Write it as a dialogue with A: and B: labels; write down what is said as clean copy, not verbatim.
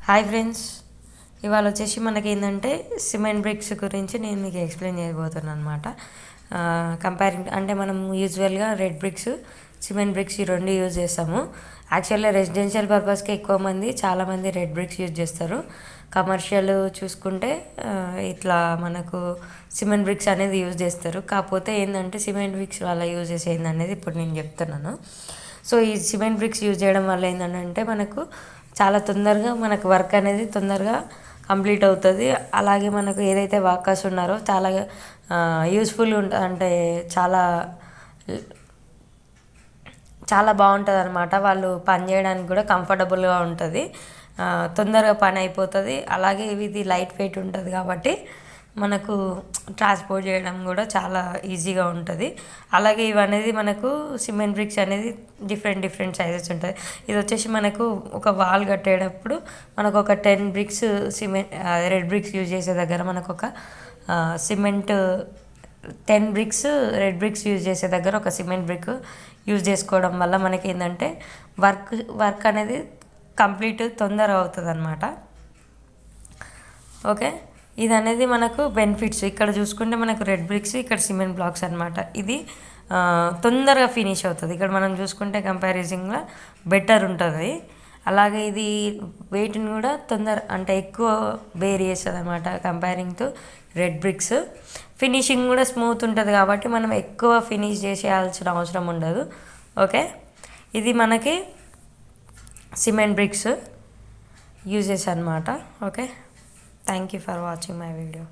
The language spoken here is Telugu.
A: హాయ్ ఫ్రెండ్స్, ఇవాళ వచ్చేసి మనకి ఏంటంటే సిమెంట్ బ్రిక్స్ గురించి నేను మీకు ఎక్స్ప్లెయిన్ చేయబోతున్నాను అనమాట. కంపేరింగ్ అంటే మనం యూజువల్గా రెడ్ బ్రిక్స్, సిమెంట్ బ్రిక్స్ ఈ రెండు యూజ్ చేస్తాము. యాక్చువల్గా రెసిడెన్షియల్ పర్పస్కి ఎక్కువ మంది చాలామంది రెడ్ బ్రిక్స్ యూజ్ చేస్తారు. కమర్షియల్ చూసుకుంటే ఇట్లా మనకు సిమెంట్ బ్రిక్స్ అనేది యూజ్ చేస్తారు. కాకపోతే ఏంటంటే సిమెంట్ బ్రిక్స్ వల్ల యూజ్ చేసేది అనేది ఇప్పుడు నేను చెప్తున్నాను. సో ఈ సిమెంట్ బ్రిక్స్ యూజ్ చేయడం వల్ల ఏంటంటే మనకు చాలా తొందరగా మనకు వర్క్ అనేది తొందరగా కంప్లీట్ అవుతుంది. అలాగే మనకు ఏదైతే వర్కర్స్ ఉన్నారో చాలా యూస్ఫుల్గా ఉంటుంది, అంటే చాలా చాలా బాగుంటుంది అనమాట. వాళ్ళు పని చేయడానికి కూడా కంఫర్టబుల్గా ఉంటుంది, తొందరగా పని అయిపోతుంది. అలాగే ఇది లైట్ వెయిట్ ఉంటుంది కాబట్టి మనకు ట్రాన్స్పోర్ట్ చేయడం కూడా చాలా ఈజీగా ఉంటుంది. అలాగే ఇవనేది మనకు సిమెంట్ బ్రిక్స్ అనేది డిఫరెంట్ సైజెస్ ఉంటుంది. ఇది వచ్చేసి మనకు ఒక వాల్ కట్టేటప్పుడు మనకు ఒక 10 bricks cement red bricks use చేసే దగ్గర మనకు ఒక cement 10 bricks red bricks use చేసే దగ్గర ఒక సిమెంట్ బ్రిక్ యూజ్ చేసుకోవడం వల్ల మనకి ఏంటంటే వర్క్ అనేది కంప్లీట్ తొందరగా అవుతుంది అనమాట. ఓకే, ఇది అనేది మనకు బెనిఫిట్స్. ఇక్కడ చూసుకుంటే మనకు రెడ్ బ్రిక్స్, ఇక్కడ సిమెంట్ బ్లాక్స్ అనమాట. ఇది తొందరగా ఫినిష్ అవుతుంది. ఇక్కడ మనం చూసుకుంటే కంపారిజన్గా బెటర్ ఉంటుంది. అలాగే ఇది వెయిట్ని కూడా అంటే ఎక్కువ బేర్ చేస్తుంది అనమాట comparing to red bricks. Finishing కూడా స్మూత్ ఉంటుంది కాబట్టి మనం ఎక్కువ ఫినిష్ చేసేయాల్సిన అవసరం ఉండదు. ఓకే, ఇది మనకి సిమెంట్ బ్రిక్స్ యూజెస్ అనమాట. Okay, thank you for watching my video.